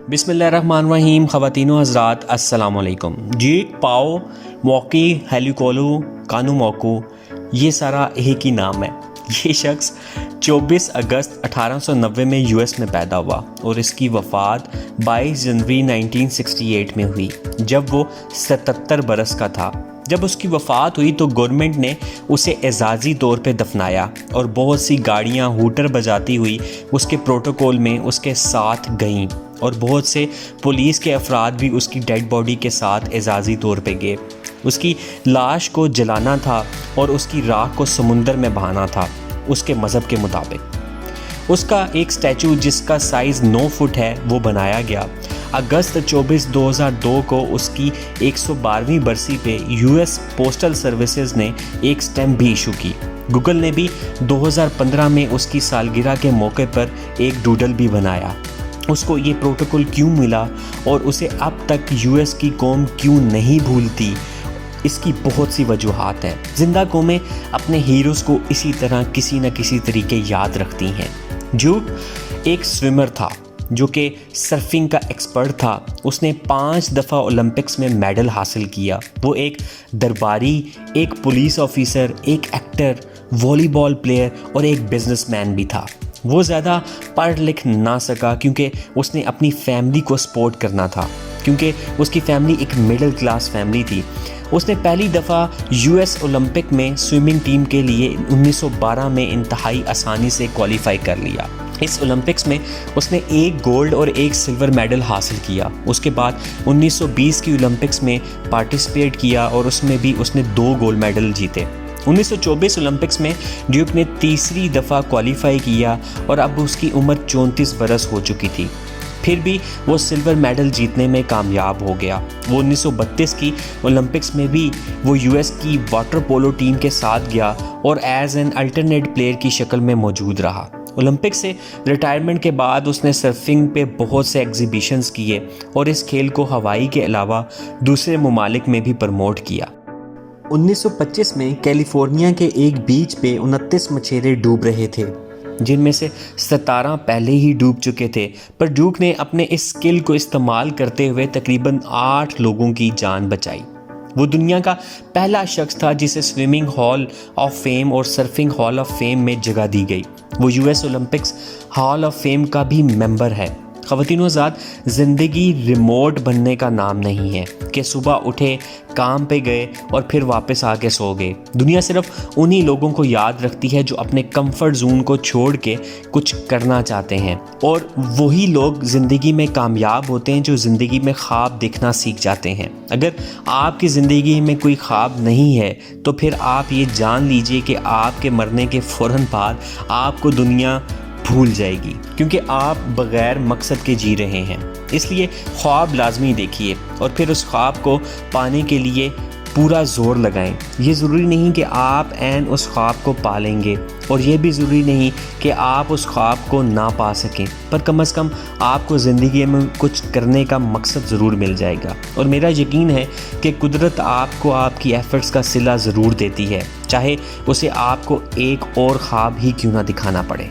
बिस्मिल्लाहिर्रहमानिर्रहीम। ख़वातीन व हज़रात अस्सलाम वालेकुम। जीक पाओ मौकी हेलिकोलू कानू मौकू, ये सारा एक ही नाम है। ये शख्स 24 अगस्त 1890 में यूएस में पैदा हुआ और इसकी वफ़ात 22 जनवरी 1968 में हुई जब वो 77 बरस का था। जब उसकी वफ़ात हुई तो गवर्नमेंट ने उसे एजाज़ी तौर पे दफनाया और बहुत सी गाड़ियाँ हूटर बजाती हुई उसके प्रोटोकॉल में उसके साथ गईं और बहुत से पुलिस के अफराद भी उसकी डेड बॉडी के साथ एजाज़ी तौर पे गए। उसकी लाश को जलाना था और उसकी राख को समुंदर में बहाना था उसके मज़हब के मुताबिक। उसका एक स्टैचू जिसका साइज़ 9 फुट है वो बनाया गया। अगस्त 24, 2002 को उसकी 112वीं बरसी पे यूएस पोस्टल सर्विसेज ने एक स्टैम्प भी इशू की। गूगल ने भी 2015 में उसकी सालगिरह के मौके पर एक डूडल भी बनाया। उसको ये प्रोटोकॉल क्यों मिला और उसे अब तक यूएस की कौम क्यों नहीं भूलती, इसकी बहुत सी वजूहात हैं। जिंदा कौमें अपने हीरोज़ को इसी तरह किसी न किसी तरीके याद रखती हैं। ड्यूक एक स्विमर था जो कि सर्फिंग का एक्सपर्ट था। उसने 5 दफ़ा ओलंपिक्स में मेडल हासिल किया। वो एक दरबारी, एक पुलिस ऑफिसर, एक एक्टर, वॉलीबॉल प्लेयर और एक बिजनेसमैन भी था। वो ज़्यादा पढ़ लिख ना सका क्योंकि उसने अपनी फैमिली को सपोर्ट करना था, क्योंकि उसकी फैमिली एक मिडिल क्लास फैमिली थी। उसने पहली दफ़ा यूएस ओलंपिक में स्विमिंग टीम के लिए 1912 में इंतहाई आसानी से क्वालिफाई कर लिया। इस ओलंपिक्स में उसने 1 गोल्ड और 1 सिल्वर मेडल हासिल किया। उसके बाद 1920 की ओलंपिक्स में पार्टिसिपेट किया और उसमें भी उसने 2 गोल्ड मेडल जीते। 1924 ओलंपिक्स में ड्यूक ने तीसरी दफ़ा क्वालिफाई किया और अब उसकी उम्र 34 बरस हो चुकी थी। फिर भी वो सिल्वर मेडल जीतने में कामयाब हो गया। वो 1932 की ओलंपिक्स में भी वो यूएस की वाटर पोलो टीम के साथ गया और एज एन अल्टरनेट प्लेयर की शक्ल में मौजूद रहा। ओलंपिक से रिटायरमेंट के बाद उसने सर्फिंग पे बहुत से एग्जीबिशंस किए और इस खेल को हवाई के अलावा दूसरे ममालिक में भी प्रमोट किया। 1925 में कैलिफोर्निया के एक बीच पे 29 मछेरे डूब रहे थे, जिनमें से 17 पहले ही डूब चुके थे, पर ड्यूक ने अपने इस स्किल को इस्तेमाल करते हुए तकरीबन 8 लोगों की जान बचाई। वो दुनिया का पहला शख्स था जिसे स्विमिंग हॉल ऑफ फेम और सर्फिंग हॉल ऑफ फेम में जगह दी गई। वो US Olympics hall of fame का भी मेंबर है। ख़वातीन व हज़रात, ज़िंदगी रिमोट बनने का नाम नहीं है कि सुबह उठे, काम पे गए और फिर वापस आके सो गए। दुनिया सिर्फ उन्हीं लोगों को याद रखती है जो अपने कंफर्ट जोन को छोड़ के कुछ करना चाहते हैं, और वही लोग ज़िंदगी में कामयाब होते हैं जो ज़िंदगी में ख्वाब देखना सीख जाते हैं। अगर आपकी ज़िंदगी में कोई ख्वाब नहीं है तो फिर आप ये जान लीजिए कि आपके मरने के फ़ौरन बाद आपको दुनिया भूल जाएगी, क्योंकि आप बग़ैर मकसद के जी रहे हैं। इसलिए ख्वाब लाजमी देखिए और फिर उस ख्वाब को पाने के लिए पूरा ज़ोर लगाएं। ये ज़रूरी नहीं कि आप एन उस ख्वाब को पा लेंगे और ये भी ज़रूरी नहीं कि आप उस ख्वाब को ना पा सकें, पर कम से कम आपको ज़िंदगी में कुछ करने का मकसद ज़रूर मिल जाएगा। और मेरा यकीन है कि कुदरत आपको आपकी एफ़र्ट्स का सिला ज़रूर देती है, चाहे उसे आपको एक और ख्वाब ही क्यों ना दिखाना पड़े।